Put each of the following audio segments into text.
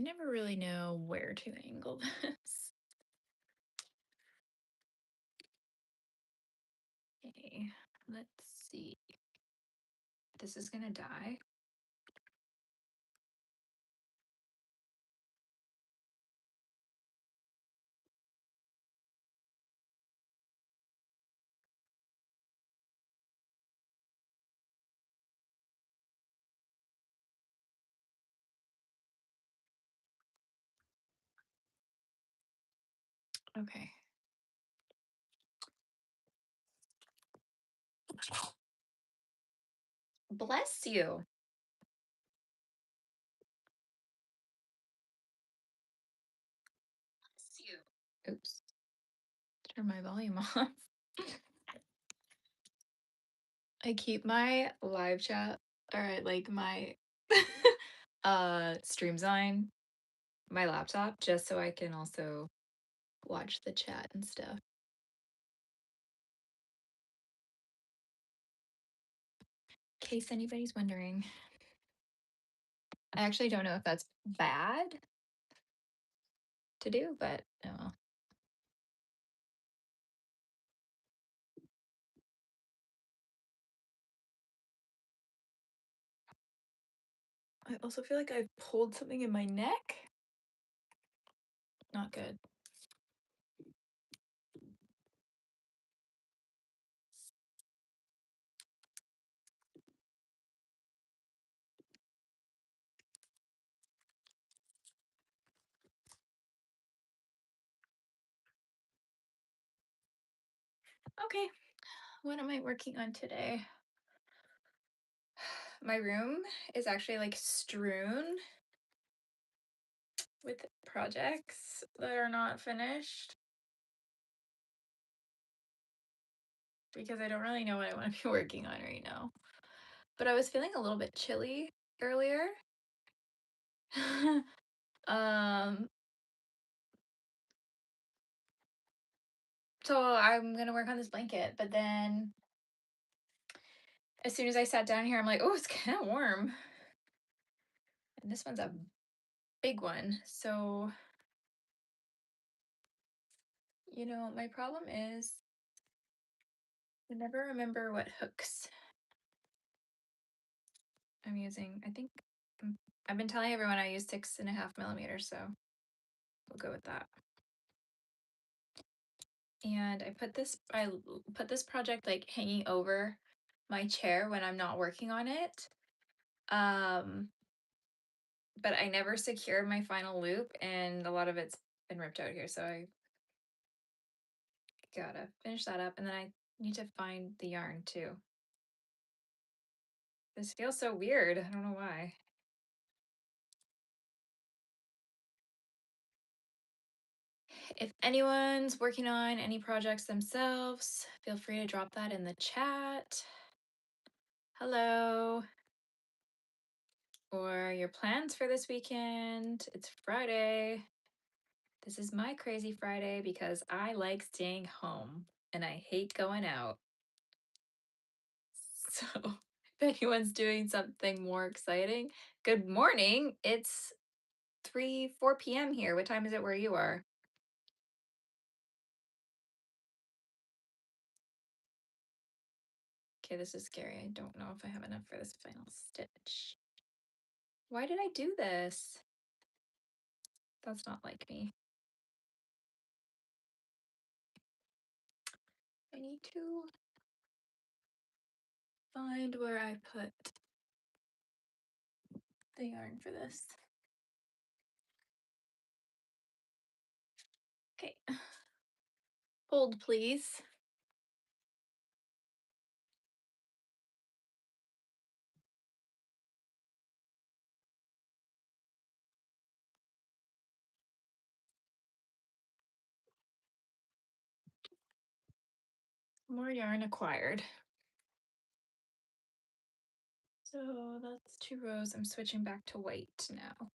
I never really know where to angle this. Okay, let's see. This is gonna die. Okay. Bless you. Bless you. Oops. Turn my volume off. I keep my live chat or like my streams on my laptop just so I can also watch the chat and stuff. In case anybody's wondering. I actually don't know if that's bad to do, but oh well. I also feel like I pulled something in my neck. Not good. Okay, what am I working on today? My room is actually like strewn with projects that are not finished because I don't really know what I want to be working on right now. But I was feeling a little bit chilly earlier. um, so I'm gonna work on this blanket, but then as soon as I sat down here, I'm like, oh, it's kind of warm. And this one's a big one. So, you know, my problem is I never remember what hooks I'm using. I think I've been telling everyone I use 6.5 millimeters, so we'll go with that. And I put this project like hanging over my chair when I'm not working on it. But I never secured my final loop and a lot of it's been ripped out here, so I gotta finish that up and then I need to find the yarn too. This feels so weird. I don't know why. If anyone's working on any projects themselves, feel free to drop that in the chat. Hello. Or your plans for this weekend. It's Friday. This is my crazy Friday because I like staying home and I hate going out. So if anyone's doing something more exciting, good morning. It's 4 p.m. here. What time is it where you are? Okay, this is scary. I don't know if I have enough for this final stitch. Why did I do this? That's not like me. I need to find where I put the yarn for this. Okay. Hold, please. More yarn acquired. So that's 2 rows. I'm switching back to white now.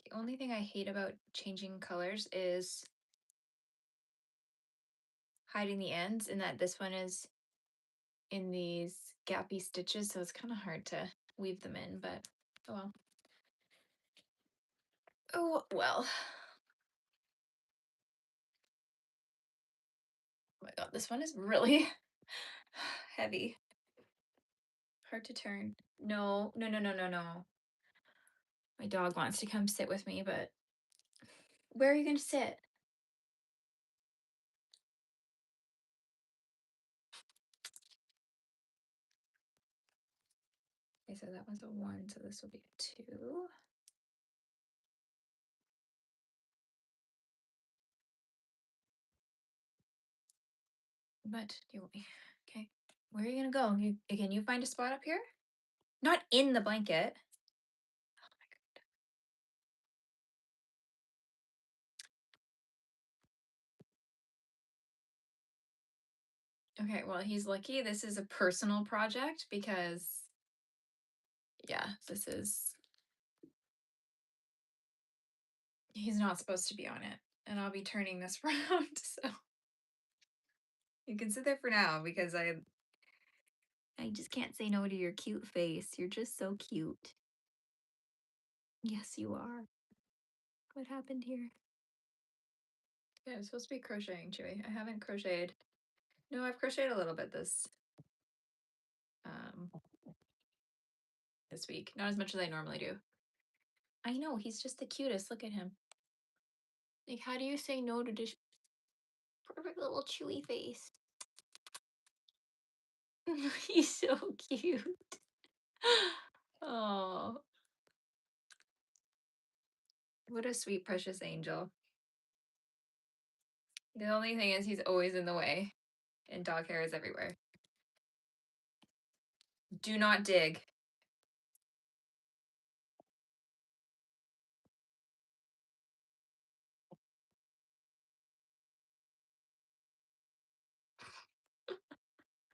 The only thing I hate about changing colors is hiding the ends, and that this one is in these gappy stitches, so it's kind of hard to weave them in, but oh well. Oh well. Oh my god, this one is really heavy. Hard to turn. No, no, no, no, no, no. My dog wants to come sit with me, but where are you going to sit? Okay, so that was a 1, so this will be a 2. But okay. Where are you gonna go? Can you find a spot up here? Not in the blanket. Okay, well, he's lucky this is a personal project because, yeah, he's not supposed to be on it. And I'll be turning this around, so you can sit there for now because I just can't say no to your cute face. You're just so cute. Yes, you are. What happened here? Yeah, I'm supposed to be crocheting, Chewy. I haven't crocheted. No, I've crocheted a little bit um this week. Not as much as I normally do. I know, he's just the cutest. Look at him. Like, how do you say no to this perfect little chewy face? He's so cute. Oh, what a sweet, precious angel. The only thing is he's always in the way and dog hair is everywhere. Do not dig.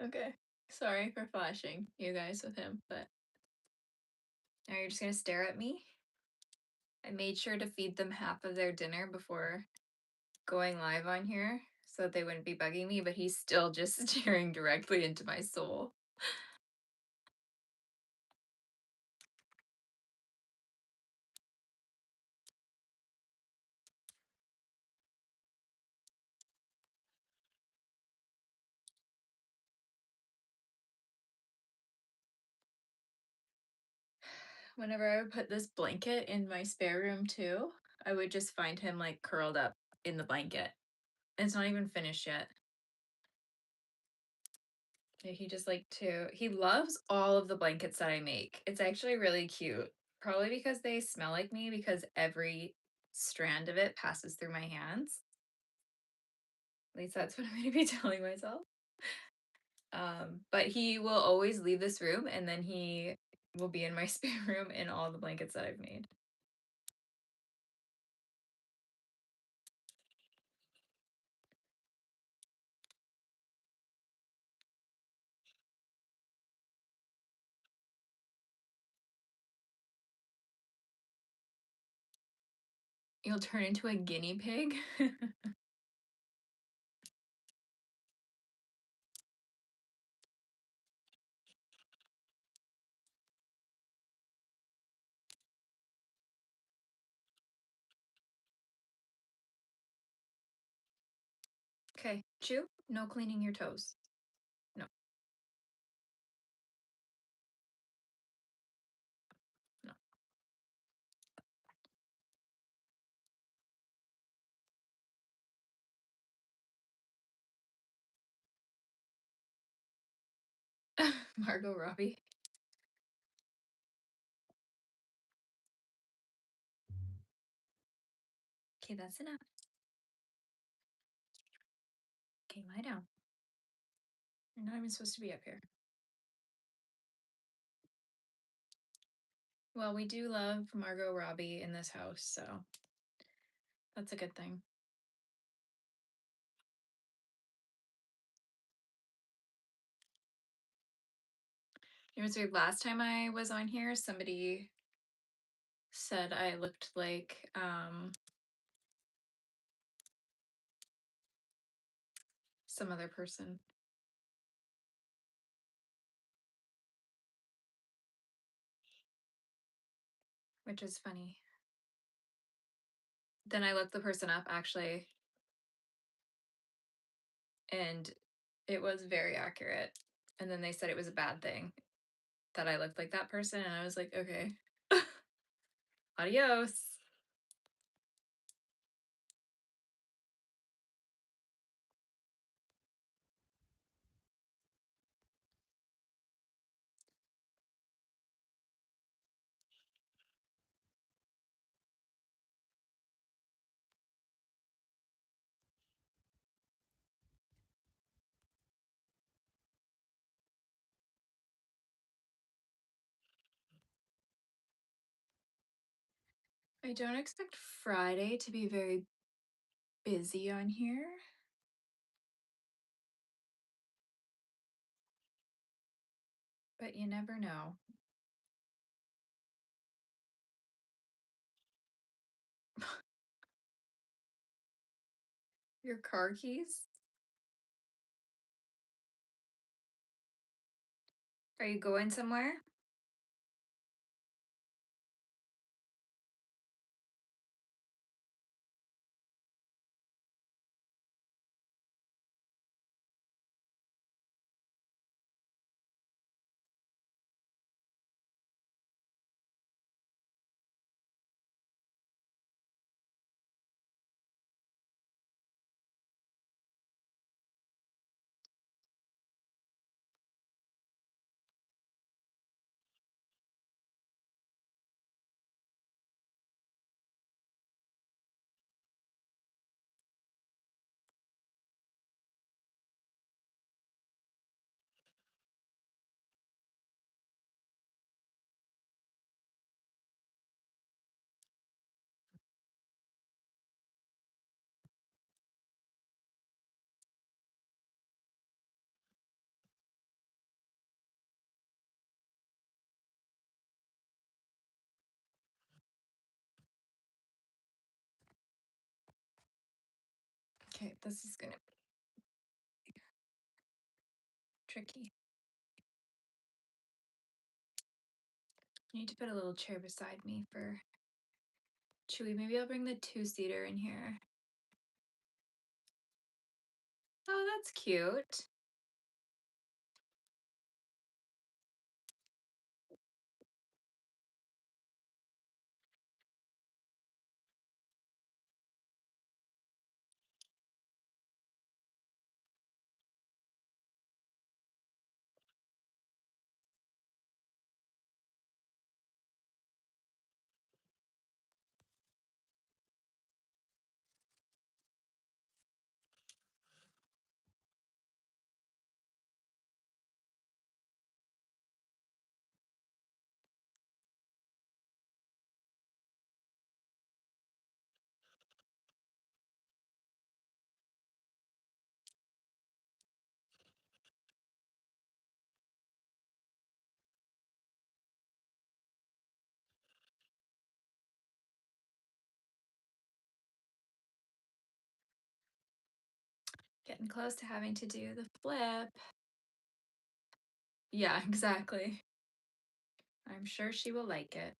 Okay. Sorry for flashing you guys with him, but now you're just gonna stare at me? I made sure to feed them half of their dinner before going live on here so that they wouldn't be bugging me, but he's still just staring directly into my soul. Whenever I would put this blanket in my spare room too, I would just find him like curled up in the blanket. It's not even finished yet. He just he loves all of the blankets that I make. It's actually really cute. Probably because they smell like me because every strand of it passes through my hands. At least that's what I'm going to be telling myself. But he will always leave this room and then he will be in my spare room in all the blankets that I've made. You'll turn into a guinea pig. Okay, chew. No cleaning your toes. No, no. Margot Robbie. Okay, that's enough. Okay, lie down. You're not even supposed to be up here. Well, we do love Margot Robbie in this house, so that's a good thing. It was weird. Last time I was on here, somebody said I looked like some other person, which is funny. Then I looked the person up actually, and it was very accurate. And then they said it was a bad thing that I looked like that person, and I was like, okay, adios. I don't expect Friday to be very busy on here, but you never know. Your car keys? Are you going somewhere? Okay, this is gonna be tricky. I need to put a little chair beside me for Chewy. Maybe I'll bring the two-seater in here. Oh, that's cute. Getting close to having to do the flip. Yeah, exactly. I'm sure she will like it.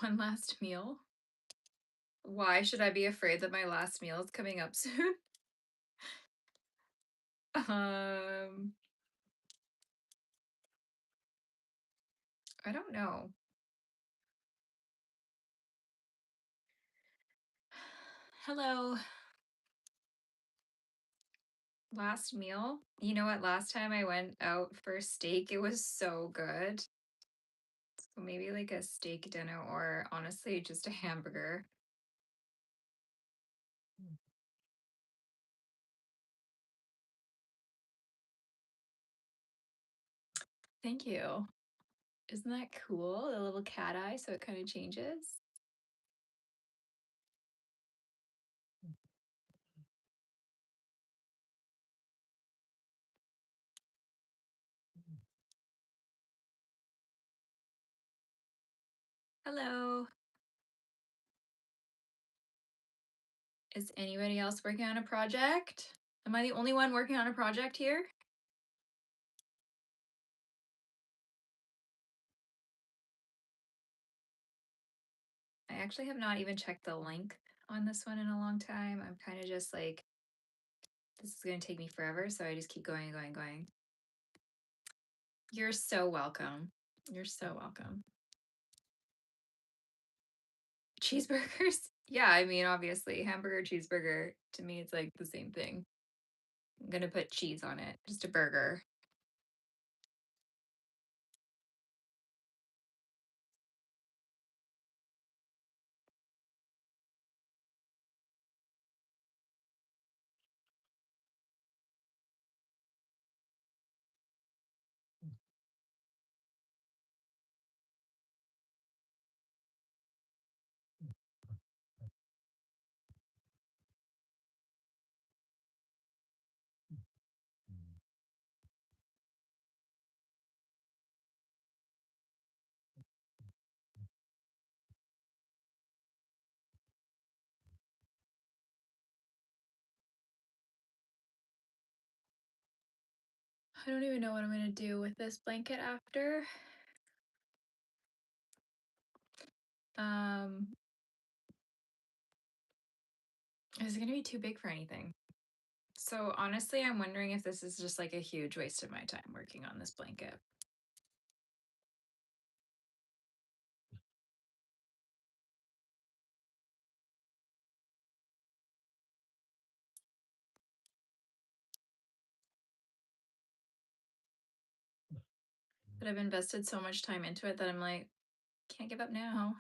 One last meal? Why should I be afraid that my last meal is coming up soon? Um, I don't know. Hello. Last meal? You know what? Last time I went out for steak, it was so good. So maybe like a steak dinner or honestly just a hamburger. Thank you. Isn't that cool? The little cat eye, so it kind of changes. Hello. Is anybody else working on a project? Am I the only one working on a project here? I actually have not even checked the length on this one in a long time. I'm kind of just like, this is going to take me forever. So I just keep going, going, going. You're so welcome. You're so welcome. Cheeseburgers? Yeah, I mean, obviously, hamburger, cheeseburger, to me, it's like the same thing. I'm going to put cheese on it, just a burger. I don't even know what I'm going to do with this blanket after. Um, is it going to be too big for anything? So honestly, I'm wondering if this is just like a huge waste of my time working on this blanket. But I've invested so much time into it that I'm like, can't give up now.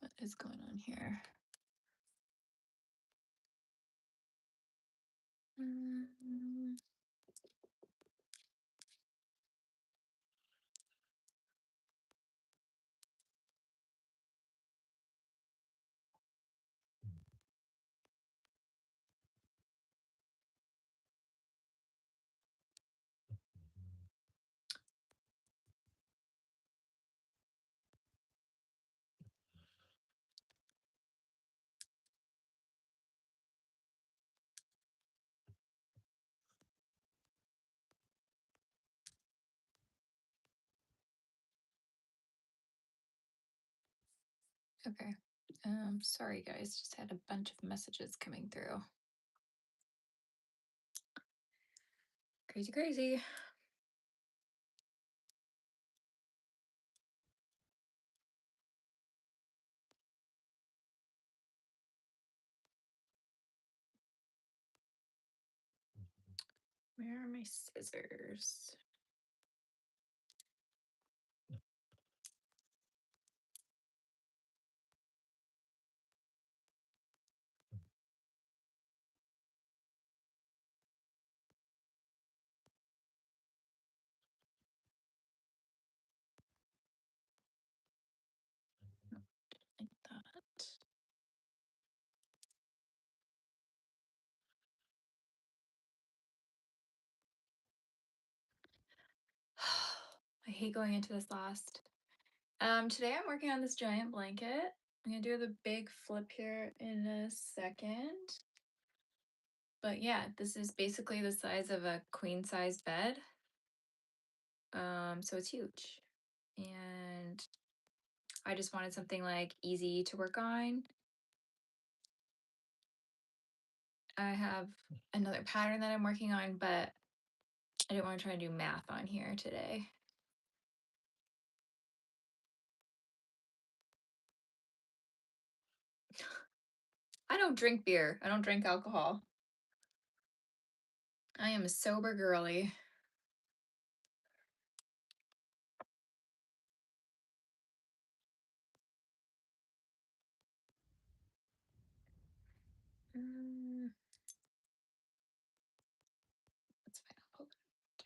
What is going on here? Mm, okay. Sorry guys, just had a bunch of messages coming through. Crazy, crazy. Where are my scissors? Like that. I hate going into this last. Today I'm working on this giant blanket. I'm gonna do the big flip here in a second. But yeah, this is basically the size of a queen size bed. So it's huge. And I just wanted something like easy to work on. I have another pattern that I'm working on, but I didn't want to try to do math on here today. I don't drink beer. I don't drink alcohol. I am a sober girly. Mm, that's fine. I'll pull it.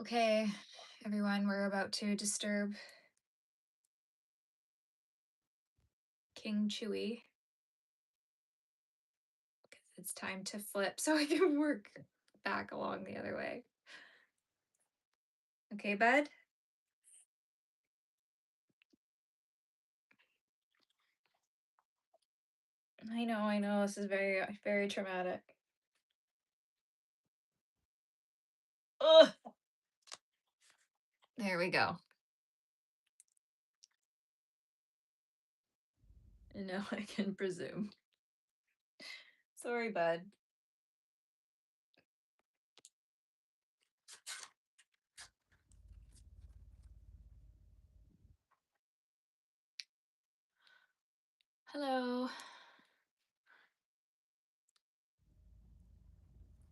Okay, everyone, we're about to disturb King Chewy because it's time to flip so I can work back along the other way. Okay, bud? I know. This is very, very traumatic. Ugh. There we go. And now I can presume. Sorry, bud. Hello.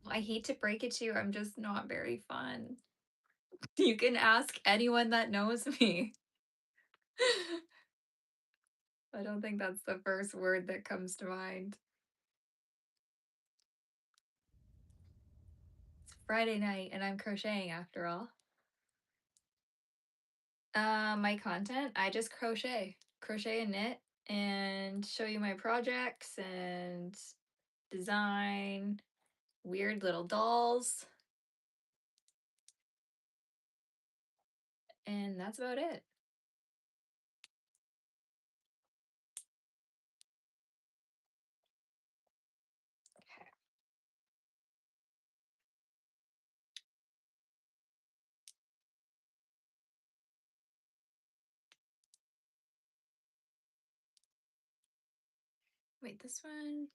I hate to break it to you, I'm just not very fun. You can ask anyone that knows me. I don't think that's the first word that comes to mind. It's Friday night and I'm crocheting after all. My content, I just crochet and knit and show you my projects and design weird little dolls. And that's about it. Wait, this one?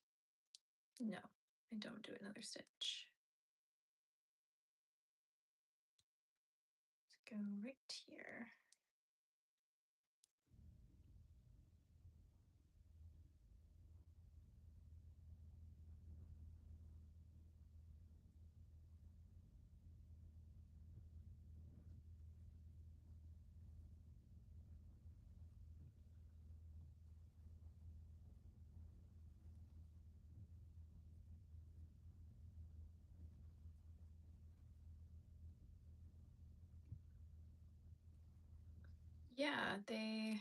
No, I don't do another stitch. Let's go right here. Yeah, they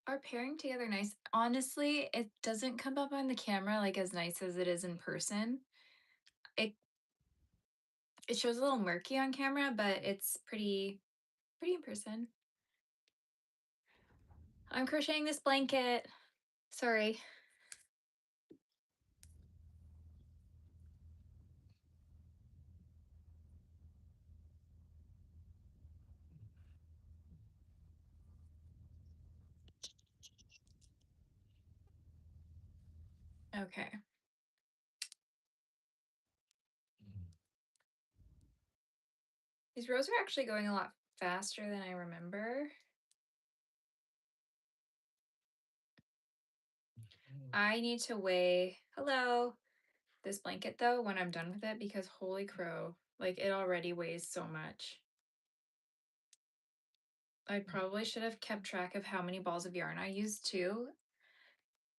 are pairing together nice. Honestly, it doesn't come up on the camera like as nice as it is in person. It it shows a little murky on camera, but it's pretty in person. I'm crocheting this blanket. Sorry. Okay. These rows are actually going a lot faster than I remember. I need to weigh, hello, this blanket though when I'm done with it because holy crow, like it already weighs so much. I probably should have kept track of how many balls of yarn I used too,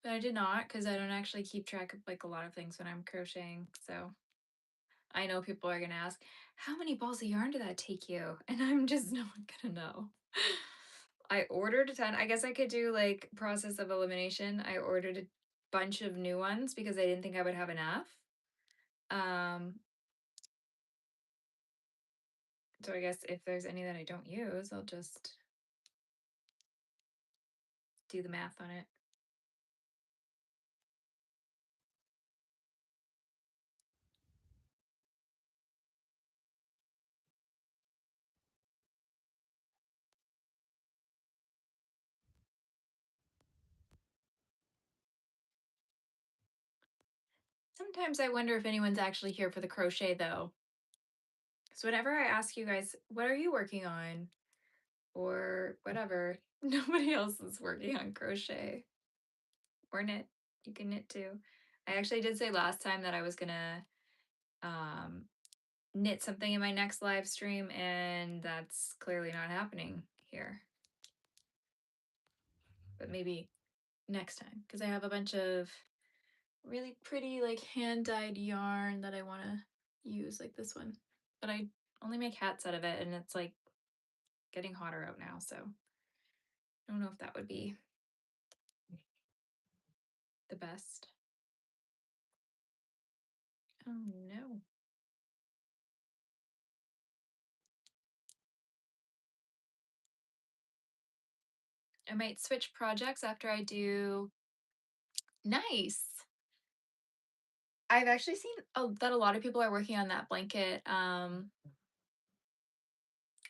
but I did not because I don't actually keep track of like a lot of things when I'm crocheting. So I know people are gonna ask, how many balls of yarn did that take you? And I'm just not gonna know. I ordered a ton. I guess I could do like process of elimination. I ordered a bunch of new ones because I didn't think I would have enough. Um, so I guess if there's any that I don't use, I'll just do the math on it. Sometimes I wonder if anyone's actually here for the crochet though. So whenever I ask you guys, what are you working on? Or whatever, nobody else is working on crochet or knit. You can knit too. I actually did say last time that I was gonna um, knit something in my next live stream, and that's clearly not happening here. But maybe next time, because I have a bunch of really pretty like hand-dyed yarn that I want to use, like this one. But I only make hats out of it, and it's like getting hotter out now, so I don't know if that would be the best. Oh no. I might switch projects after I do. Nice. I've actually seen that a lot of people are working on that blanket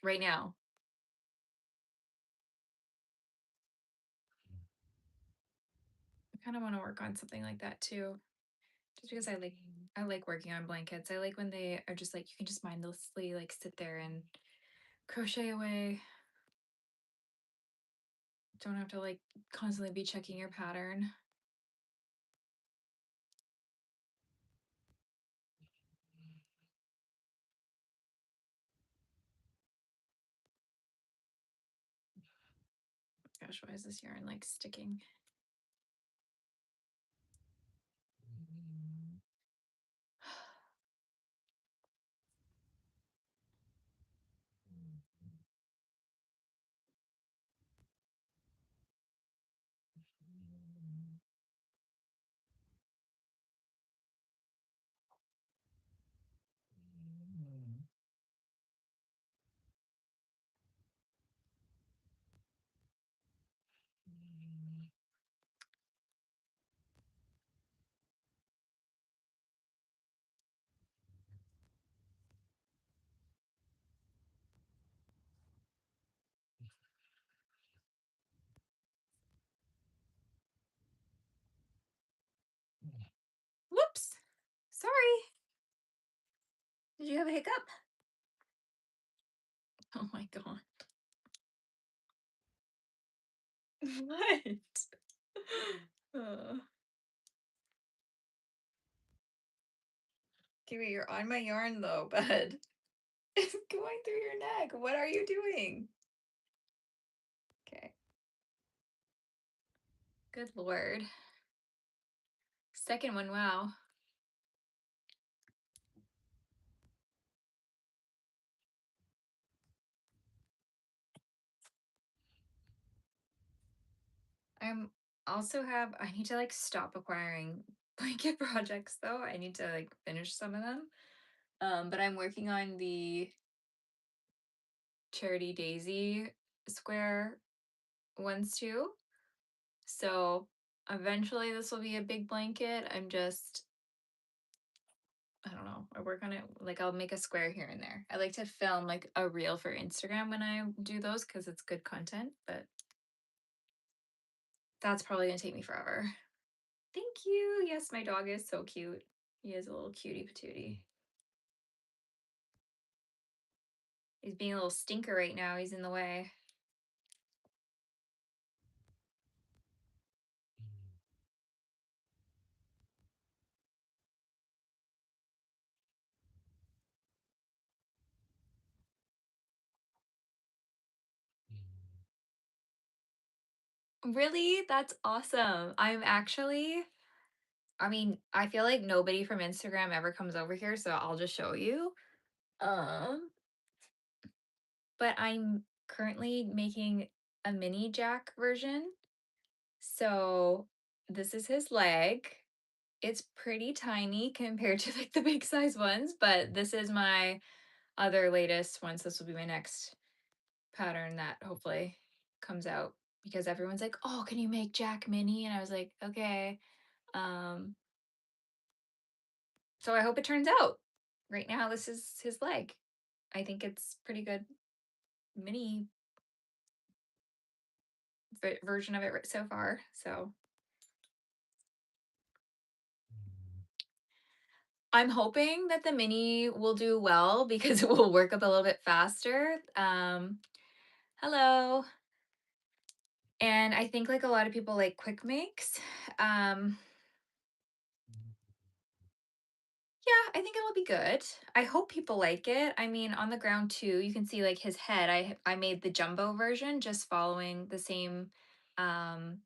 right now. I kind of want to work on something like that too, just because I like working on blankets. I like when they are just like you can just mindlessly like sit there and crochet away. Don't have to like constantly be checking your pattern. Gosh, why is this yarn like sticking? Whoops. Sorry. Did you have a hiccup? Oh my god. What? Uh, Kiwi, you're on my yarn though, bud. It's going through your neck. What are you doing? Okay. Good lord. Second one, wow. I'm also have I need to like stop acquiring blanket projects though. I need to like finish some of them. But I'm working on the Charity Daisy square ones too. So eventually this will be a big blanket. I don't know. I work on it like I'll make a square here and there. I like to film like a reel for Instagram when I do those because it's good content, but that's probably gonna take me forever. Thank you. Yes, my dog is so cute. He is a little cutie patootie. He's being a little stinker right now. He's in the way. Really? That's awesome. I mean, I feel like nobody from Instagram ever comes over here, so I'll just show you. Um, but I'm currently making a mini Jack version. So this is his leg. It's pretty tiny compared to like the big size ones, but this is my other latest one. So this will be my next pattern that hopefully comes out because everyone's like, "Oh, can you make Jack mini?" And I was like, "Okay." Um, so I hope it turns out. Right now, this is his leg. I think it's pretty good mini version of it so far. So I'm hoping that the mini will do well because it will work up a little bit faster. Hello. And I think like a lot of people like quick makes. Um, yeah, I think it'll be good. I hope people like it. I mean, on the ground too, you can see like his head. I made the jumbo version just following the same um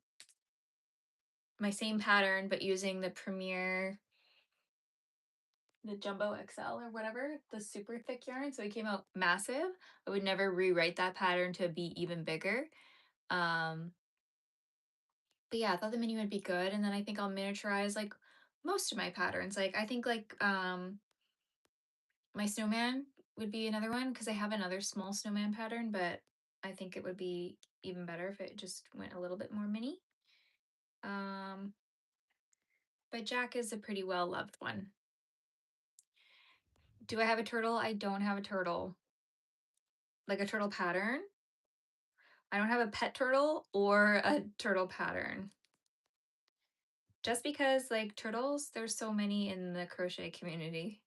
my same pattern but using the Premier the Jumbo XL or whatever, the super thick yarn. So it came out massive. I would never rewrite that pattern to be even bigger. Um, but yeah, I thought the mini would be good. And then I think I'll miniaturize like most of my patterns. Like I think like my snowman would be another one because I have another small snowman pattern, but I think it would be even better if it just went a little bit more mini. Um, but Jack is a pretty well loved one. Do I have a turtle? I don't have a turtle. Like a turtle pattern. I don't have a pet turtle or a turtle pattern. Just because like turtles, there's so many in the crochet community.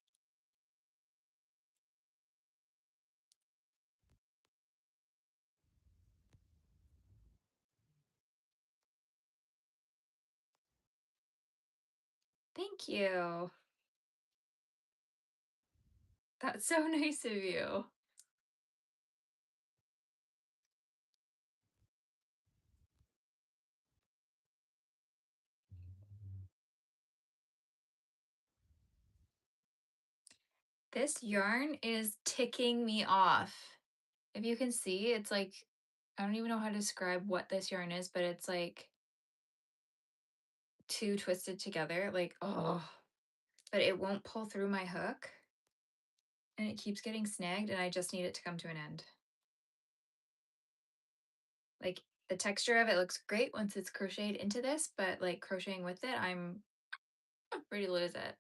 Thank you. That's so nice of you. This yarn is ticking me off. If you can see, it's like, I don't even know how to describe what this yarn is, but it's like two twisted together, like, oh, but it won't pull through my hook and it keeps getting snagged and I just need it to come to an end. Like the texture of it looks great once it's crocheted into this, but like crocheting with it, I'm ready to lose it.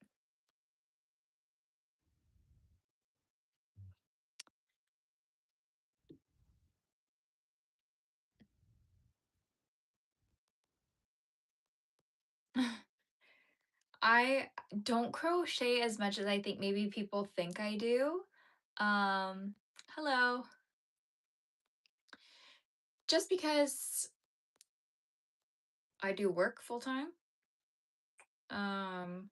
I don't crochet as much as I think maybe people think I do. Um, hello. Just because I do work full time. Um,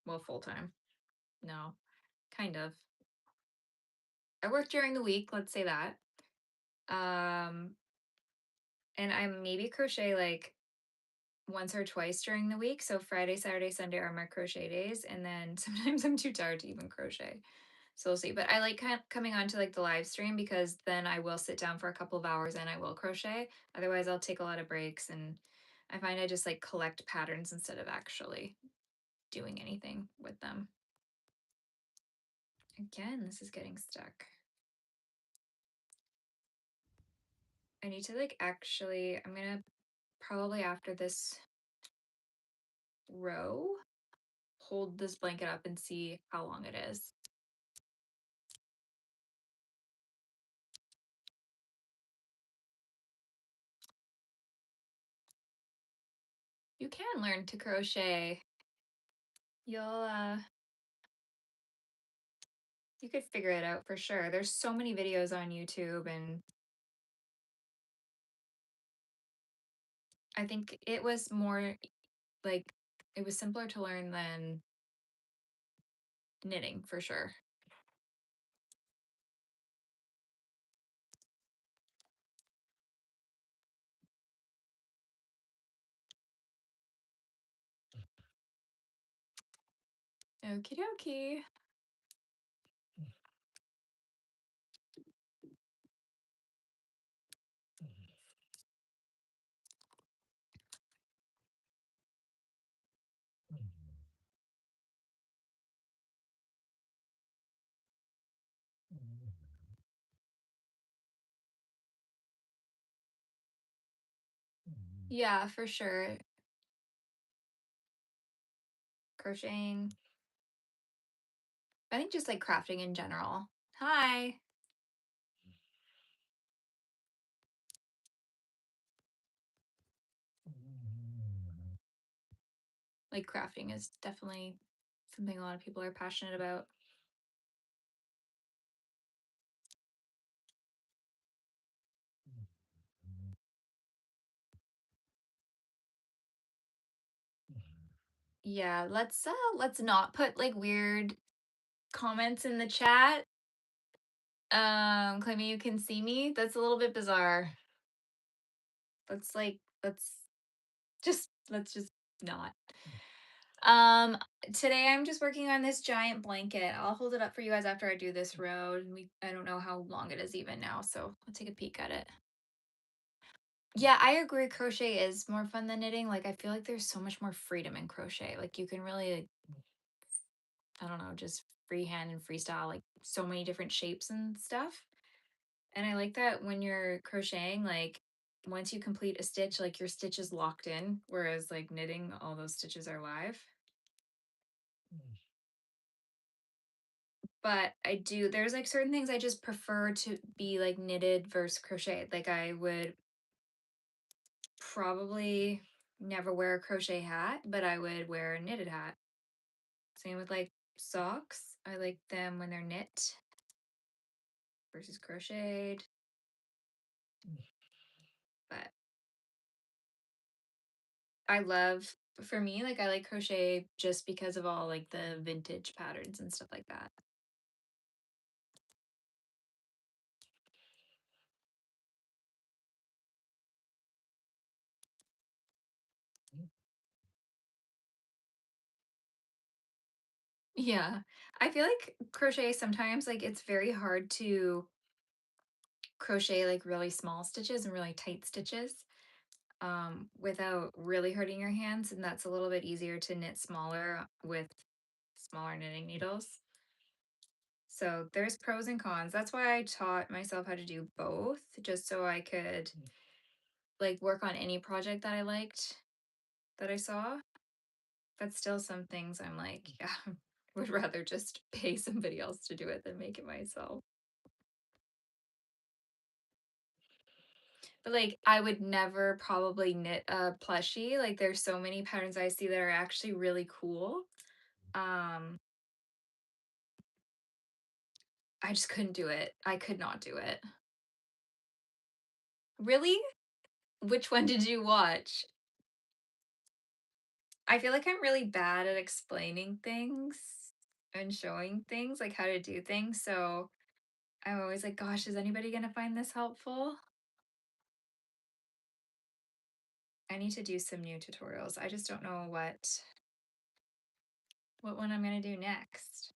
well, full time. No, kind of. I work during the week, let's say that. Um, and I maybe crochet like once or twice during the week. So Friday, Saturday, Sunday are my crochet days, and then sometimes I'm too tired to even crochet. So we'll see. But I like kind of coming on to like the live stream because then I will sit down for a couple of hours and I will crochet. Otherwise, I'll take a lot of breaks, and I find I just like collect patterns instead of actually doing anything with them. Again, this is getting stuck. I need to like actually, I'm gonna probably after this row hold this blanket up and see how long it is. You can learn to crochet. You'll you could figure it out for sure. There's so many videos on YouTube, and I think it was more like it was simpler to learn than knitting for sure. Okie dokie. Yeah, for sure. Crocheting. I think just like crafting in general. Hi. Like crafting is definitely something a lot of people are passionate about. Yeah, let's not put like weird comments in the chat claiming you can see me. That's a little bit bizarre. Let's just not. Um, Today I'm just working on this giant blanket. I'll hold it up for you guys after I do this row. And I don't know how long it is even now, so I'll take a peek at it. Yeah, I agree. Crochet is more fun than knitting. Like I feel like there's so much more freedom in crochet. Like you can really, like, I don't know, just freehand and freestyle like so many different shapes and stuff. And I like that when you're crocheting, like once you complete a stitch, like your stitch is locked in, whereas like knitting, all those stitches are live. But there's like certain things I just prefer to be like knitted versus crocheted. Like I would probably never wear a crochet hat, but I would wear a knitted hat. Same with like socks. I like them when they're knit versus crocheted. But I love, for me, like I like crochet just because of all like the vintage patterns and stuff like that. Yeah. I feel like crochet sometimes like it's very hard to crochet like really small stitches and really tight stitches without really hurting your hands, and that's a little bit easier to knit smaller with smaller knitting needles. So there's pros and cons. That's why I taught myself how to do both, just so I could like work on any project that I liked that I saw. But still some things I'm like, yeah, would rather just pay somebody else to do it than make it myself. But like I would never probably knit a plushie. Like there's so many patterns I see that are actually really cool. Um I just couldn't do it. I could not do it. Really? Which one did you watch? I feel like I'm really bad at explaining things and showing things, like how to do things. So I'm always like, gosh, is anybody going to find this helpful? I need to do some new tutorials. I just don't know what one I'm going to do next.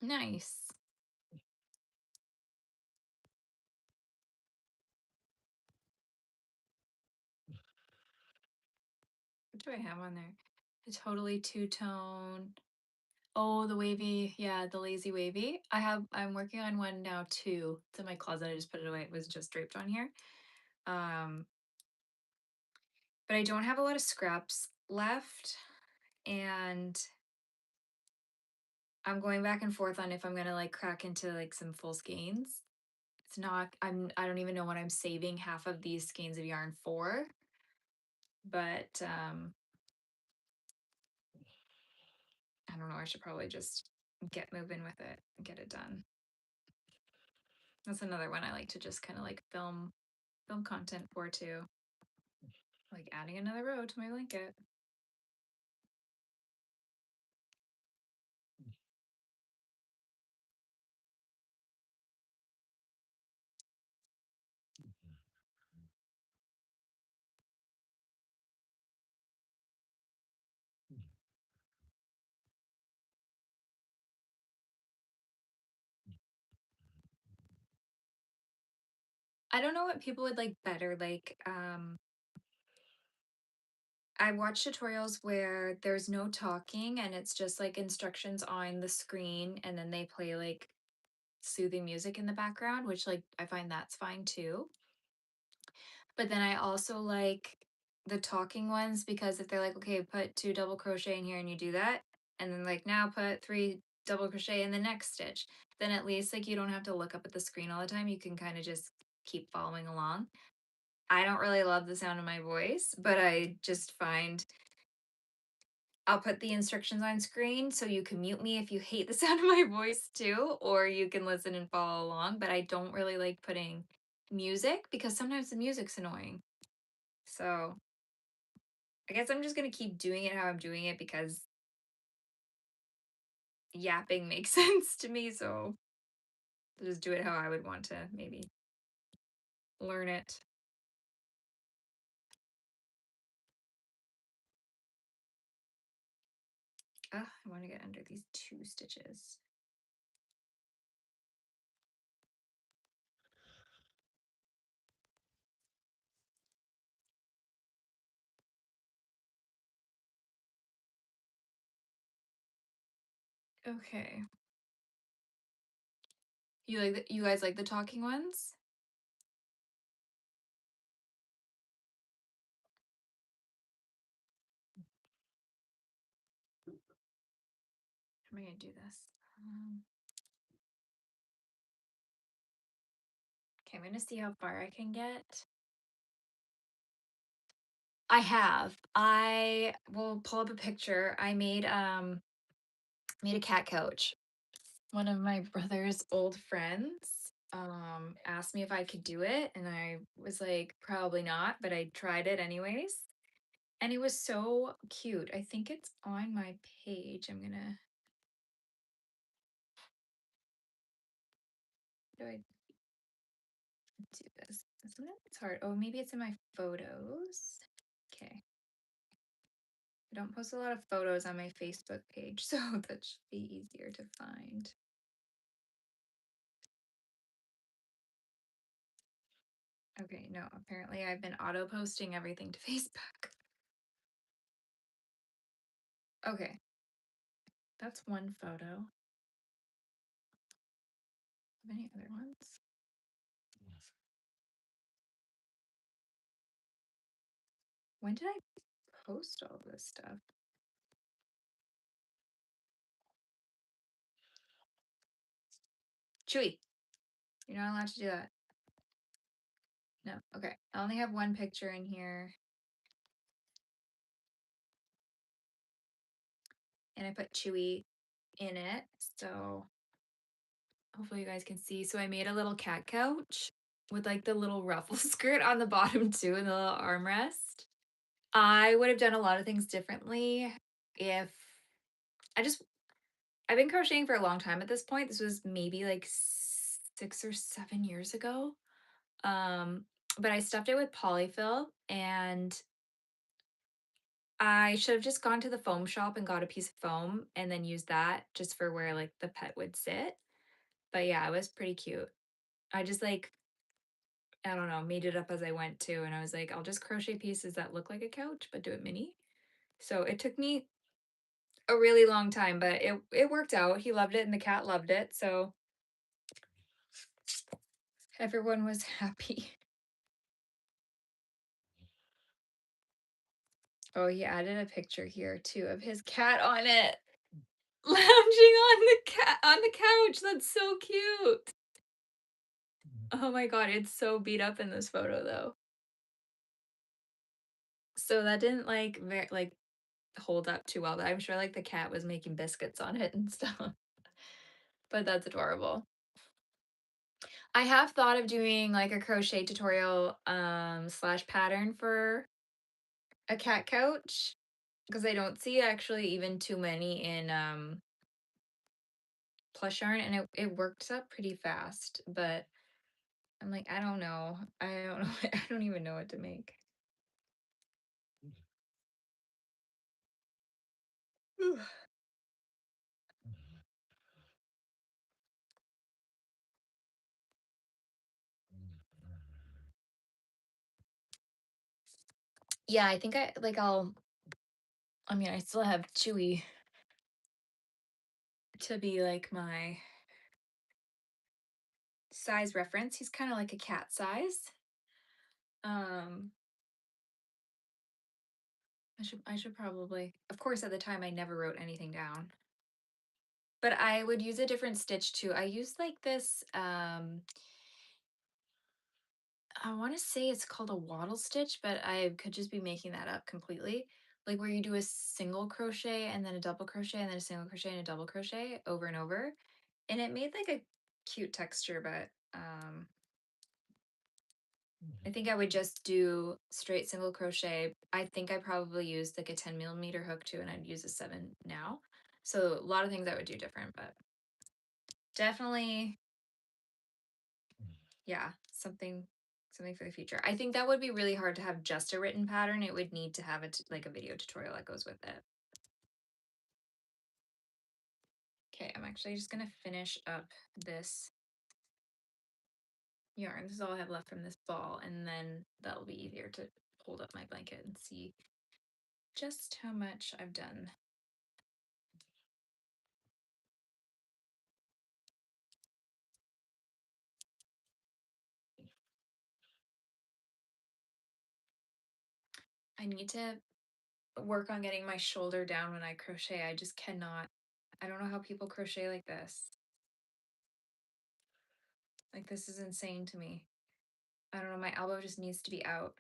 Nice. What do I have on there? The totally two-tone. Oh, the wavy. Yeah, the lazy wavy. I'm working on one now too. It's in my closet. I just put it away. It was just draped on here. Um, but I don't have a lot of scraps left, and I'm going back and forth on if I'm gonna like crack into like some full skeins. It's not, I don't even know what I'm saving half of these skeins of yarn for, but I don't know, I should probably just get moving with it and get it done. That's another one I like to just kind of like film content for too. Like adding another row to my blanket. I don't know what people would like better, like I watch tutorials where there's no talking and it's just like instructions on the screen and then they play like soothing music in the background, which like I find that's fine too. But then I also like the talking ones because if they're like, okay, put 2 double crochet in here and you do that, and then like now put 3 double crochet in the next stitch, then at least like you don't have to look up at the screen all the time. You can kind of just keep following along. I don't really love the sound of my voice, but I just find I'll put the instructions on screen so you can mute me if you hate the sound of my voice too, or you can listen and follow along. But I don't really like putting music because sometimes the music's annoying. So I guess I'm just gonna keep doing it how I'm doing it because yapping makes sense to me. So I'll just do it how I would want to maybe learn it. Ah, I want to get under these 2 stitches. Okay. You guys like the talking ones? How am I gonna do this? Okay, I'm gonna see how far I can get. I have. I will pull up a picture. I made a cat couch. One of my brother's old friends asked me if I could do it and I was like probably not, but I tried it anyways. And it was so cute. I think it's on my page. I'm gonna do I do this? Sometimes it's hard. Oh, maybe it's in my photos. Okay. I don't post a lot of photos on my Facebook page, so that should be easier to find. Okay, no, apparently I've been auto posting everything to Facebook. Okay, that's one photo. Have any other ones? When did I post all this stuff? Chewy, you're not allowed to do that. No, okay. I only have one picture in here. And I put Chewy in it, so hopefully you guys can see. So I made a little cat couch with like the little ruffle skirt on the bottom too and the little armrest. I would have done a lot of things differently if I just I've been crocheting for a long time at this point. This was maybe like 6 or 7 years ago. Um, but I stuffed it with polyfill and I should have just gone to the foam shop and got a piece of foam and then used that just for where like the pet would sit. But yeah, it was pretty cute. I just like, I don't know, made it up as I went too. And I was like, I'll just crochet pieces that look like a couch, but do it mini. So it took me a really long time, but it worked out. He loved it and the cat loved it. So everyone was happy. Oh, he added a picture here too of his cat on it, lounging on the couch. That's so cute. Oh my god, it's so beat up in this photo though. So that didn't like hold up too well. I'm sure like the cat was making biscuits on it and stuff. But that's adorable. I have thought of doing like a crochet tutorial slash pattern for a cat couch because I don't see actually even too many in plush yarn and it works up pretty fast, but I'm like, I don't know. I don't know. I don't even know what to make. Yeah, I think I'll I mean, I still have Chewy to be like my size reference. He's kind of like a cat size. Um, I should probably, of course, at the time I never wrote anything down, but I would use a different stitch too. I used like this, I want to say it's called a wattle stitch, but I could just be making that up completely. Like where you do a single crochet and then a double crochet and then a single crochet and a double crochet over and over. And it made like a cute texture, but I think I would just do straight single crochet. I think I probably used like a 10mm hook too, and I'd use a 7 now. So a lot of things I would do different, but definitely, yeah, something for the future. I think that would be really hard to have just a written pattern. It would need to have like a video tutorial that goes with it. Okay, I'm actually just gonna finish up this yarn. This is all I have left from this ball, and then that'll be easier to hold up my blanket and see just how much I've done. I need to work on getting my shoulder down when I crochet. I just cannot. I don't know how people crochet like this. Like this is insane to me. I don't know, my elbow just needs to be out.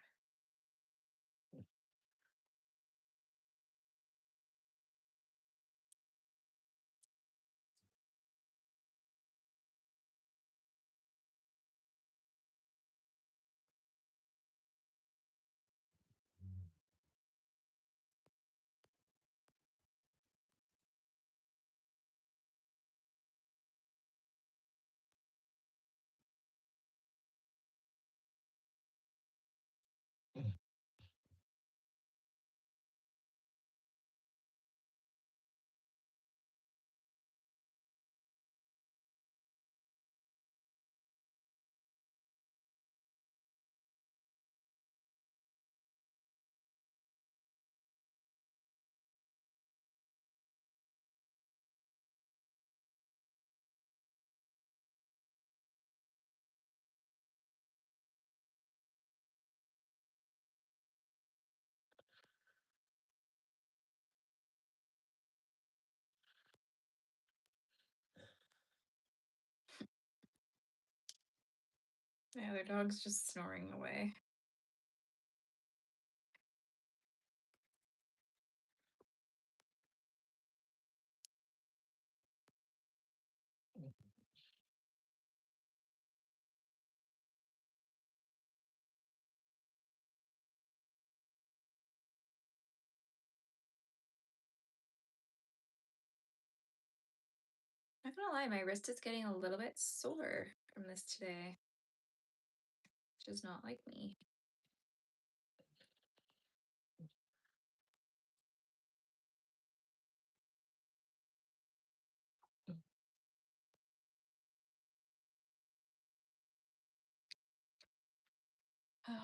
My other dog's just snoring away. Not gonna lie, my wrist is getting a little bit sore from this today, which is not like me.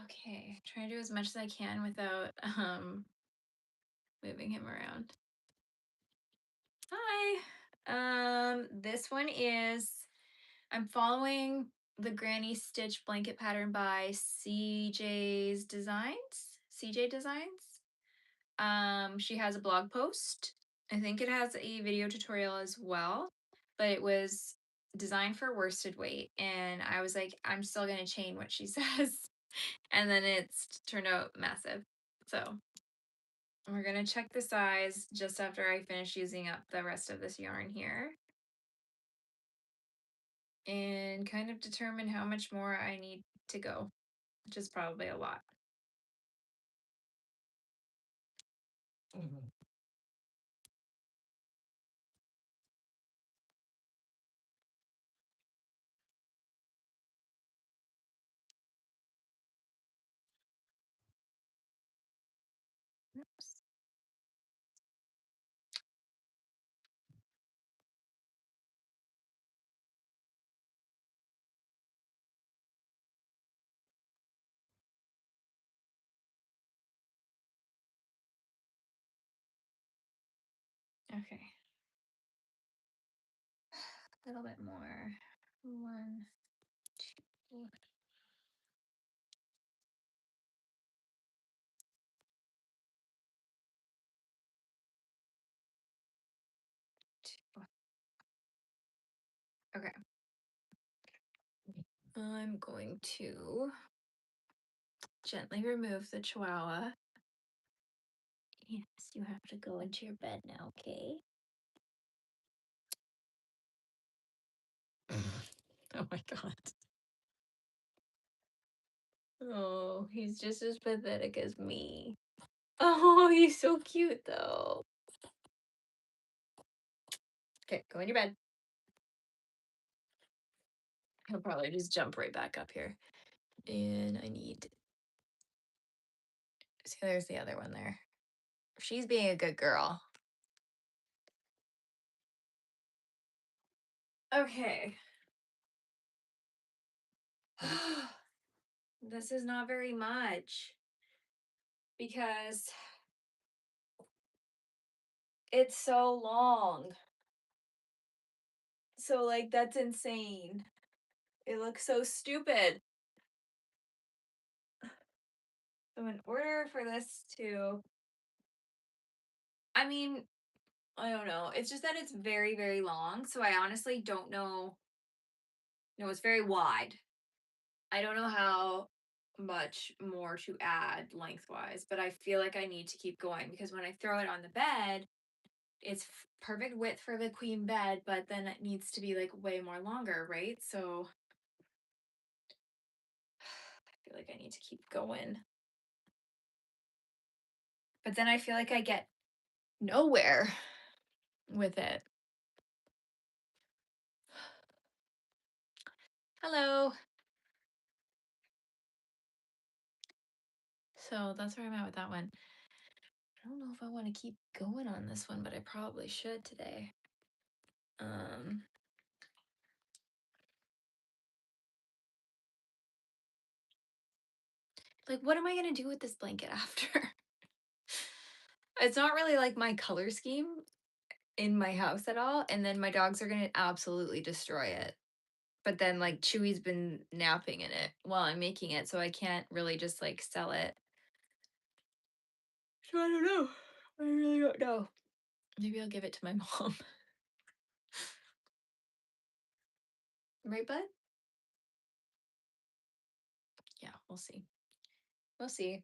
Okay, trying to do as much as I can without moving him around. Hi. This one is, I'm following the Granny Stitch blanket pattern by CJ Designs. She has a blog post. I think it has a video tutorial as well, but it was designed for worsted weight, and I was like, I'm still gonna chain what she says, and then it's turned out massive. So we're gonna check the size just after I finish using up the rest of this yarn here, and kind of determine how much more I need to go, which is probably a lot. Oops. Okay. A little bit more. 1, 2, two. Okay. I'm going to gently remove the chihuahua. Yes, you have to go into your bed now, okay? Oh my god. Oh, he's just as pathetic as me. Oh, he's so cute though. Okay, go in your bed. He'll probably just jump right back up here. And I need. See, there's the other one there. She's being a good girl. Okay. This is not very much because it's so long. So, like, that's insane. It looks so stupid. So, in order for this to, I mean, I don't know. It's just that it's very, very long. So, I honestly don't know. No, it's very wide. I don't know how much more to add lengthwise, but I feel like I need to keep going because when I throw it on the bed, it's perfect width for the queen bed, but then it needs to be like way more longer, right? So I feel like I need to keep going. But then I feel like I get nowhere with it. Hello. So that's where I'm at with that one. I don't know if I want to keep going on this one, but I probably should today. Like, what am I going to do with this blanket after? It's not really like my color scheme in my house at all. And then my dogs are going to absolutely destroy it. But then, like, Chewy's been napping in it while I'm making it. So I can't really just, like, sell it. So I don't know. I really don't know. Maybe I'll give it to my mom. Right, bud? Yeah, we'll see. We'll see.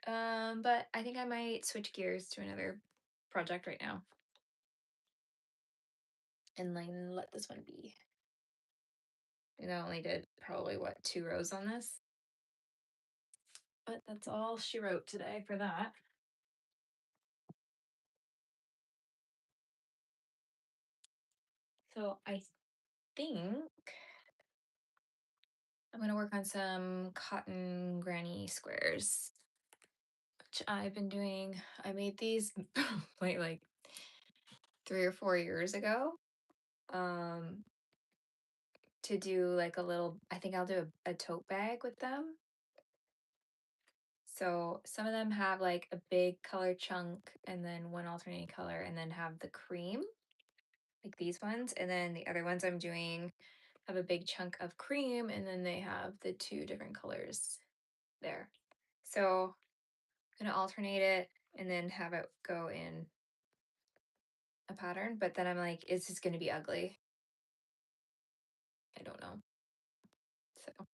But I think I might switch gears to another project right now. And like let this one be. And I only did probably what 2 rows on this. But that's all she wrote today for that. So I think I'm gonna work on some cotton granny squares, which I've been doing. I made these like 3 or 4 years ago. Um, to do like a little, I think I'll do a tote bag with them. So some of them have like a big color chunk and then one alternating color and then have the cream, like these ones. And then the other ones I'm doing have a big chunk of cream and then they have the 2 different colors there. So I'm gonna alternate it and then have it go in a pattern. But then I'm like, is this gonna be ugly? I don't know. So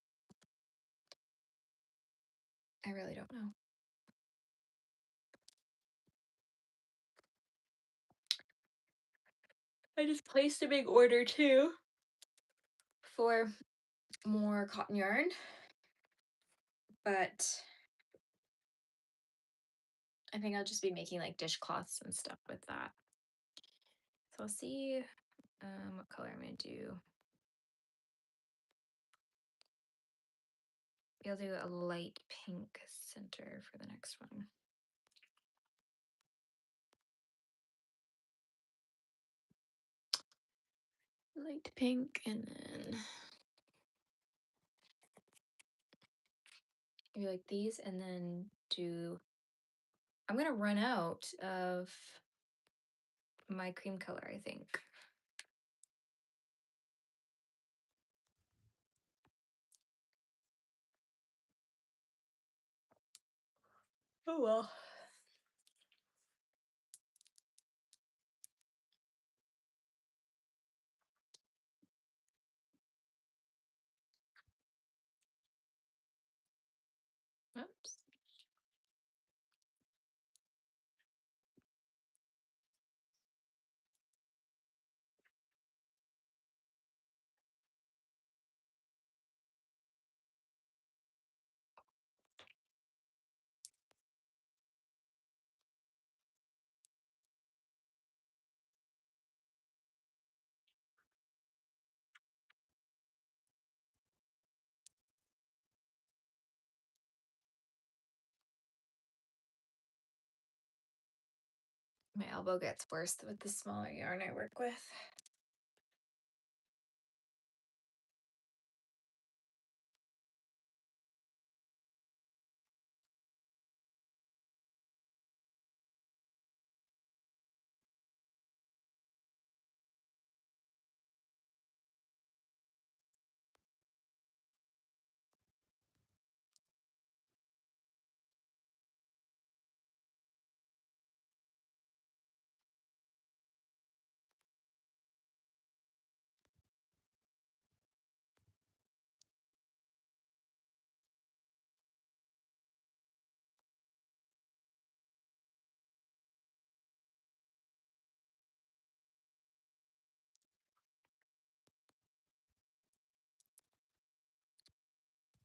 I really don't know. I just placed a big order too for more cotton yarn, but I think I'll just be making like dishcloths and stuff with that. So I'll see what color I'm gonna do. Maybe I'll do a light pink center for the next one. Light pink and then maybe like these and then do, I'm gonna run out of my cream color, I think. Oh well. Oops. My elbow gets worse with the smaller yarn I work with.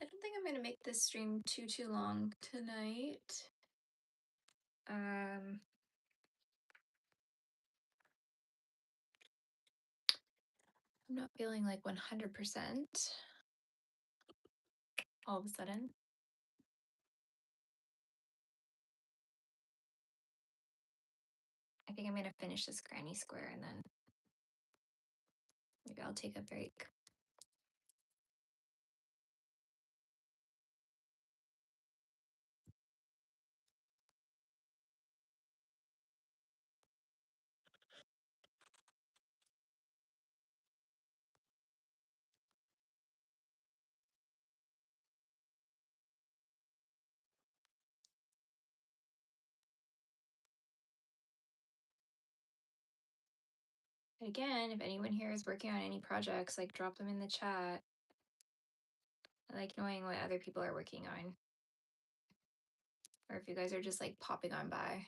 I don't think I'm gonna make this stream too long tonight. I'm not feeling like 100% all of a sudden. I think I'm gonna finish this granny square and then maybe I'll take a break. Again, if anyone here is working on any projects, like drop them in the chat. I like knowing what other people are working on. Or if you guys are just like popping on by.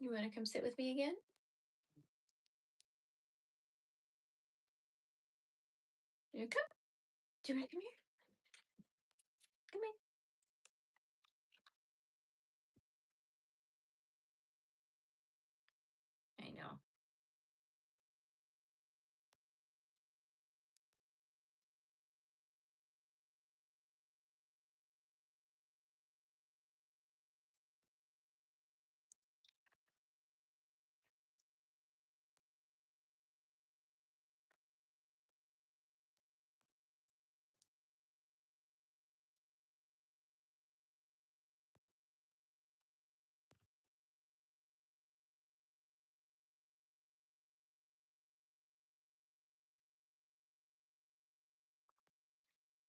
You want to come sit with me again? You come. Do you want to come here? Come here. I know.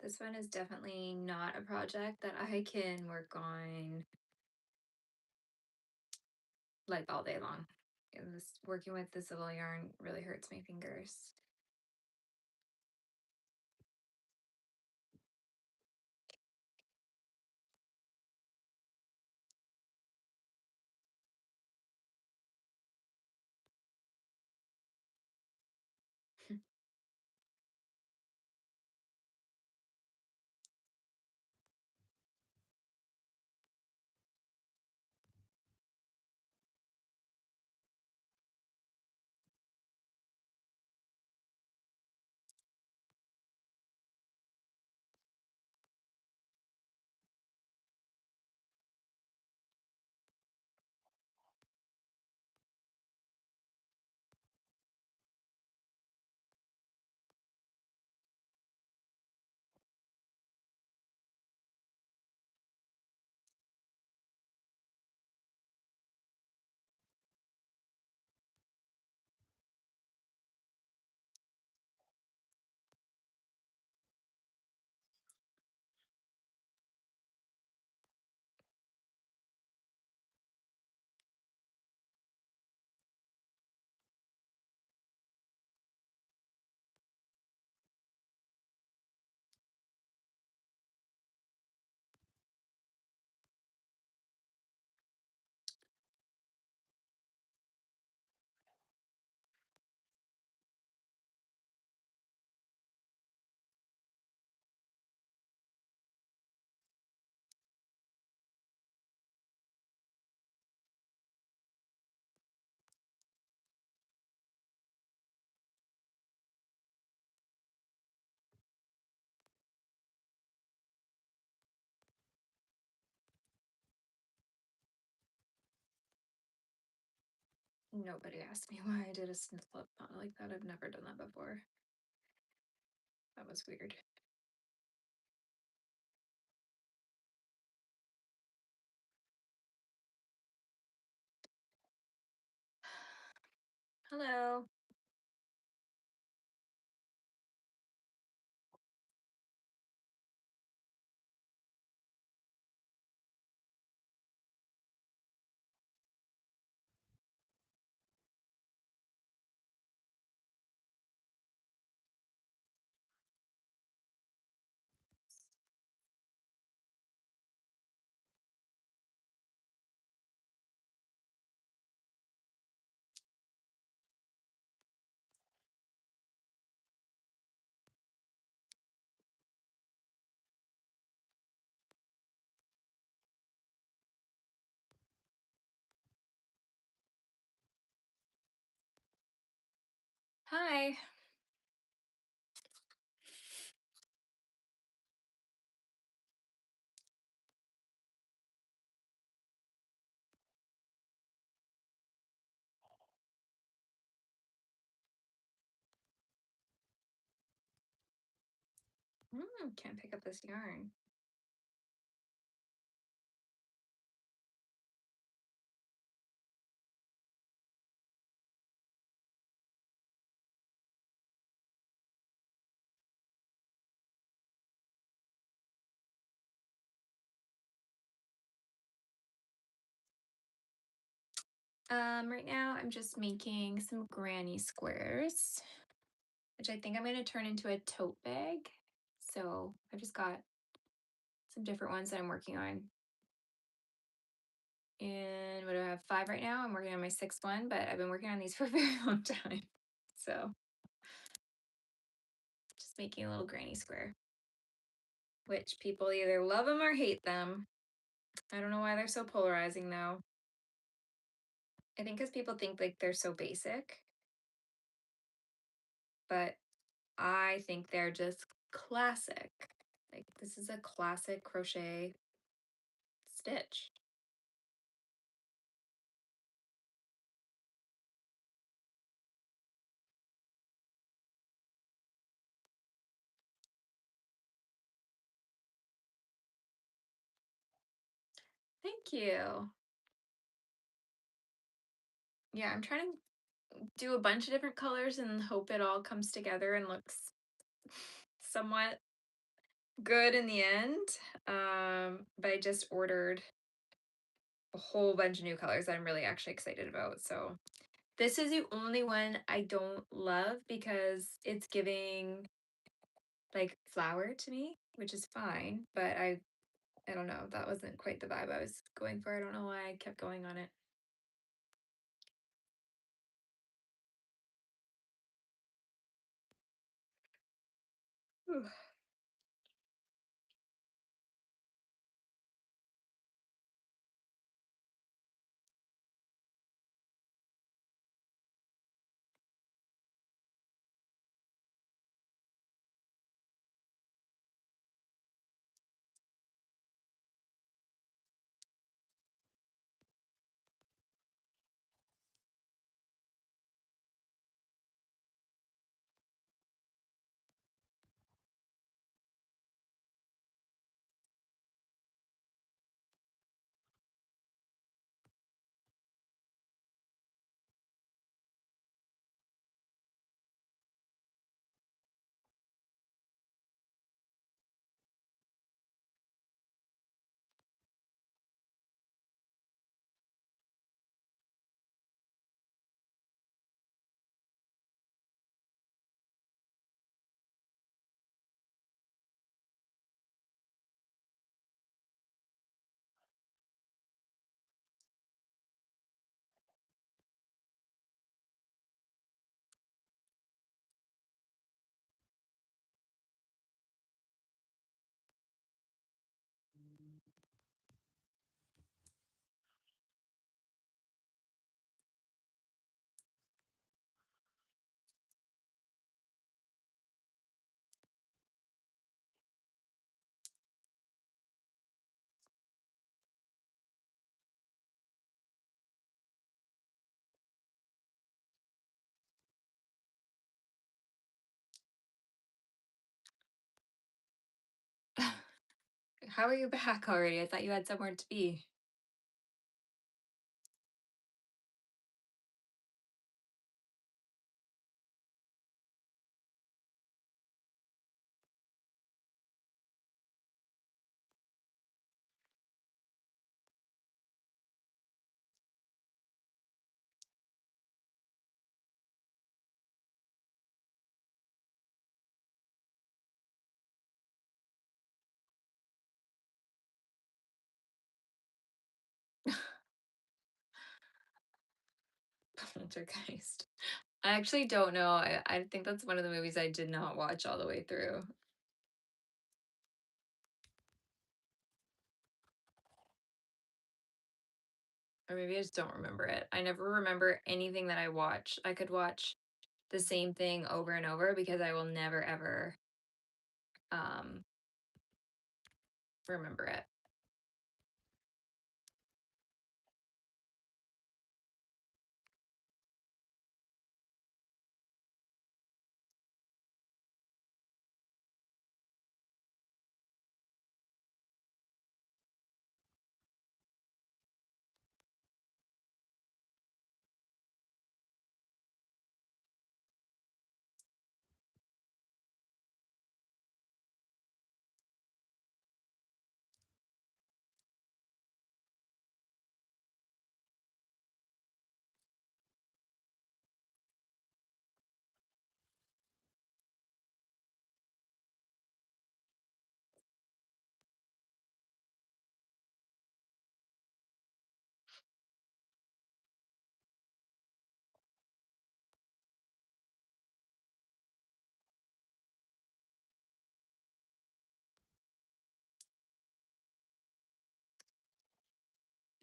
This one is definitely not a project that I can work on like all day long. Working with this little yarn really hurts my fingers. Nobody asked me why I did a snip flip knot like that. I've never done that before. That was weird. Hello. Hi. Can't pick up this yarn. Right now I'm just making some granny squares, which I think I'm going to turn into a tote bag. So I've just got some different ones that I'm working on. And what do I have 5 right now. I'm working on my 6th one, but I've been working on these for a very long time. So just making a little granny square, which people either love them or hate them. I don't know why they're so polarizing though. I think because people think like they're so basic, but I think they're just classic. Like this is a classic crochet stitch. Thank you. Yeah, I'm trying to do a bunch of different colors and hope it all comes together and looks somewhat good in the end. But I just ordered a whole bunch of new colors that I'm really actually excited about. So this is the only one I don't love because it's giving like flower to me, which is fine, but I don't know, that wasn't quite the vibe I was going for. I don't know why I kept going on it. How are you back already? I thought you had somewhere to be. Poltergeist. I actually don't know. I think that's one of the movies I did not watch all the way through. Or maybe I just don't remember it. I never remember anything that I watch. I could watch the same thing over and over because I will never ever um remember it.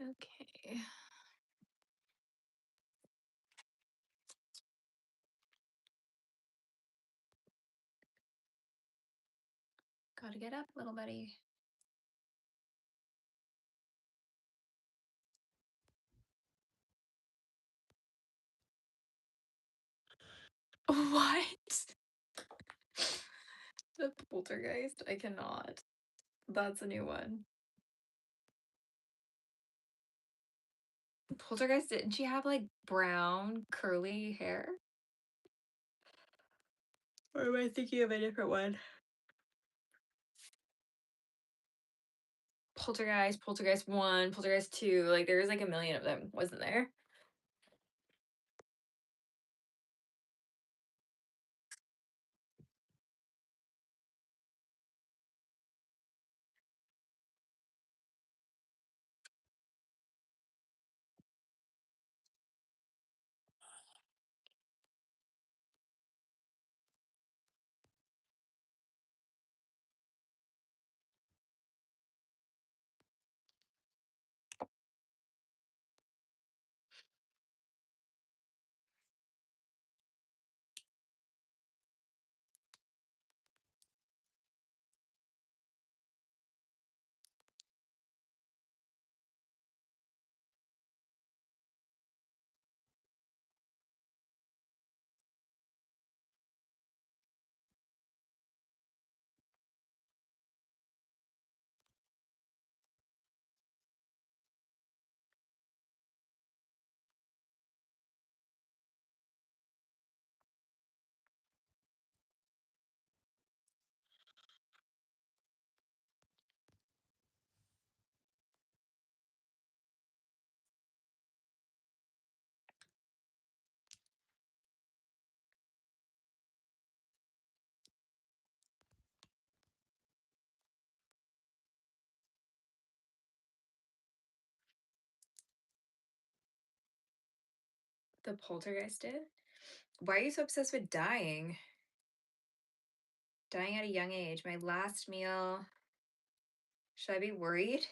Okay. Gotta get up, little buddy. What? The poltergeist? I cannot. That's a new one. Poltergeist, didn't she have like brown curly hair? Or am I thinking of a different one? Poltergeist, Poltergeist 1, Poltergeist 2, like there was like a million of them, wasn't there? The poltergeist did? Why are you so obsessed with dying? Dying at a young age. My last meal. Should I be worried?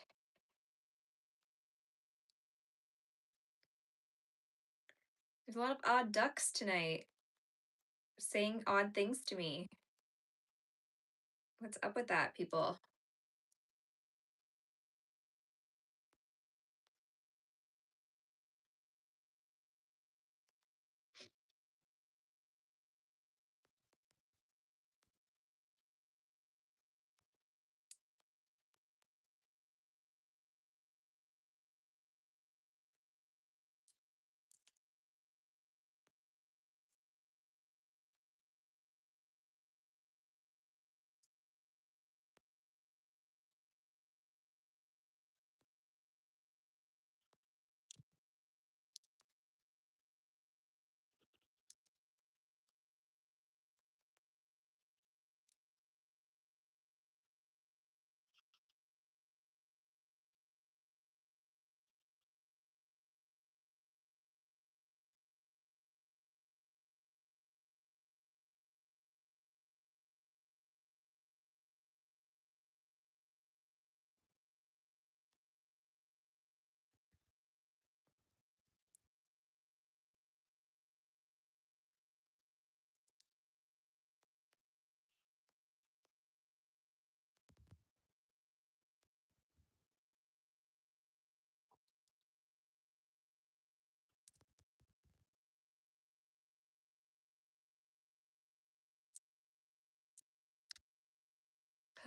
There's a lot of odd ducks tonight saying odd things to me. What's up with that, people?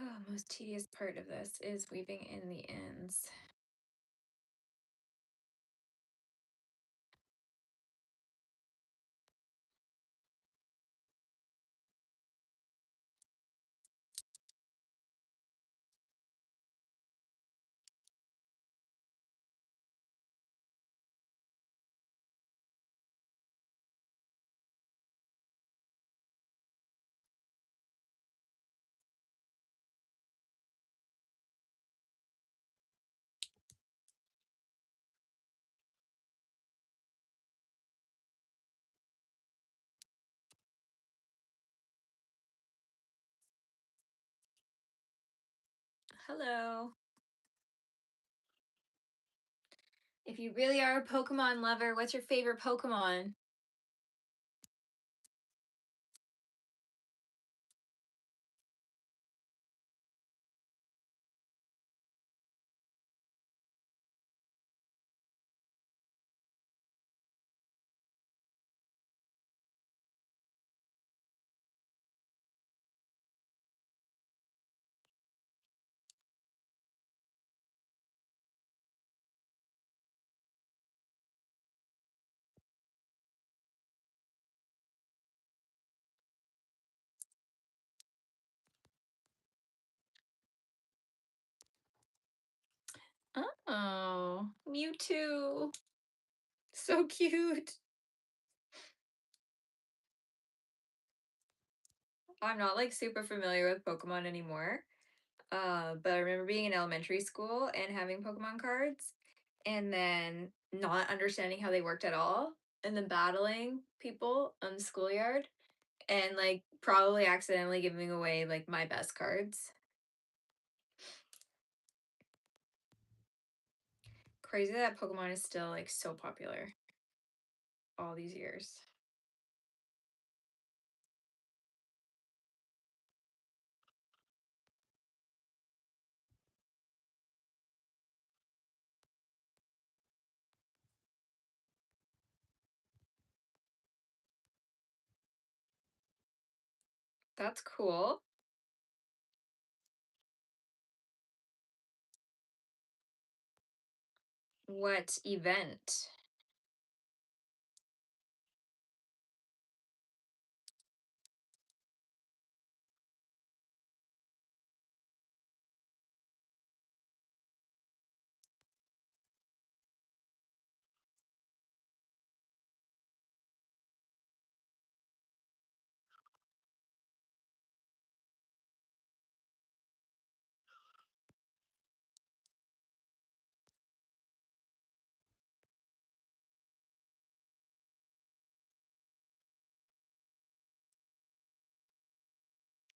Oh, most tedious part of this is weaving in the ends. Hello. If you really are a Pokemon lover, what's your favorite Pokemon? Oh, Mewtwo. So cute. I'm not like super familiar with Pokemon anymore. But I remember being in elementary school and having Pokemon cards and then not understanding how they worked at all and then battling people on the schoolyard and like probably accidentally giving away like my best cards. Crazy that Pokemon is still like so popular all these years. That's cool. What event?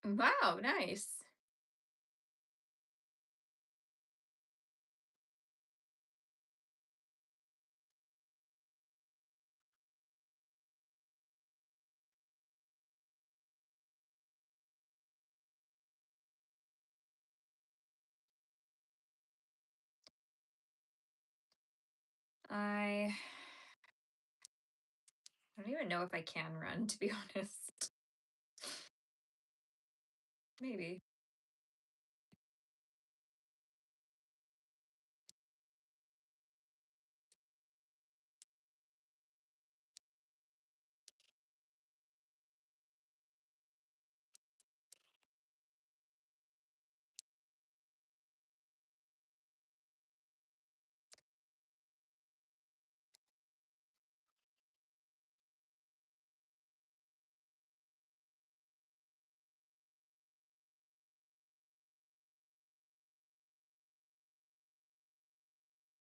Wow, nice. I I don't even know if I can run, to be honest. Maybe.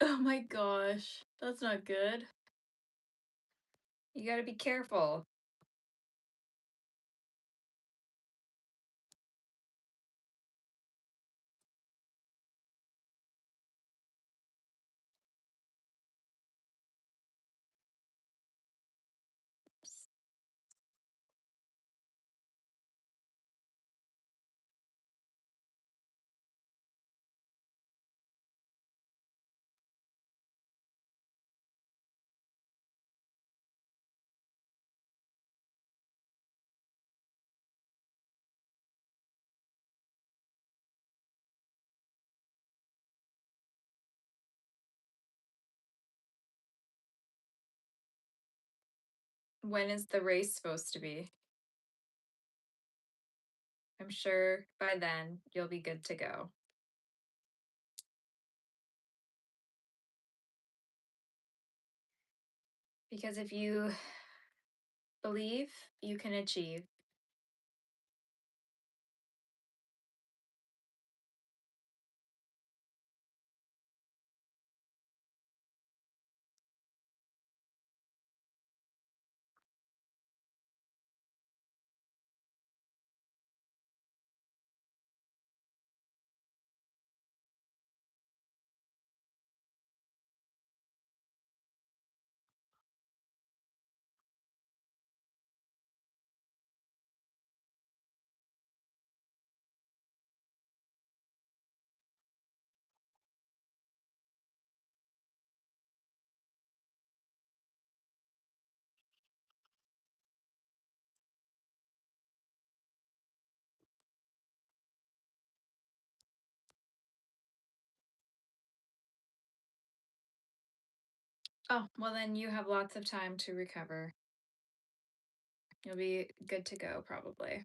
Oh my gosh, that's not good. You gotta be careful. When is the race supposed to be? I'm sure by then you'll be good to go. Because if you believe, you can achieve. Oh, well, then you have lots of time to recover. You'll be good to go, probably.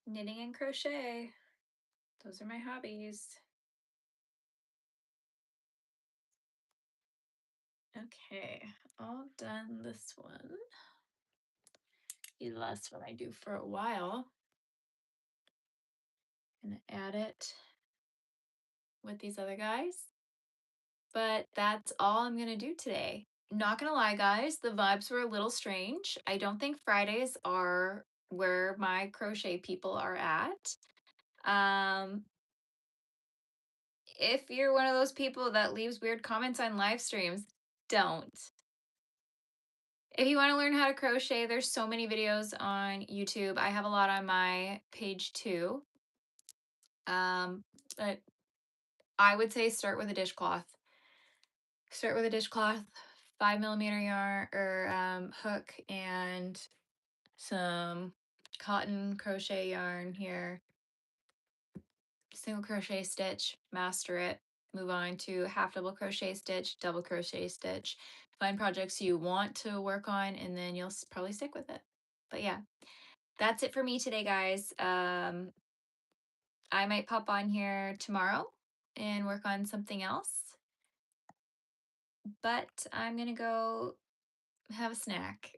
Knitting and crochet. Those are my hobbies. Okay, all done this one. Be the last one I do for a while. Gonna add it with these other guys. But that's all I'm gonna do today. Not gonna lie, guys, the vibes were a little strange. I don't think Fridays are where my crochet people are at. Um, if you're one of those people that leaves weird comments on live streams, don't. If you want to learn how to crochet, there's so many videos on YouTube. I have a lot on my page too. But I would say start with a dishcloth. Start with a dishcloth, 5 millimeter yarn or hook, and some cotton crochet yarn here. Single crochet stitch, master it. Move on to half double crochet stitch, double crochet stitch. Find projects you want to work on, and then you'll probably stick with it. But yeah, that's it for me today, guys. I might pop on here tomorrow and work on something else, but I'm gonna go have a snack.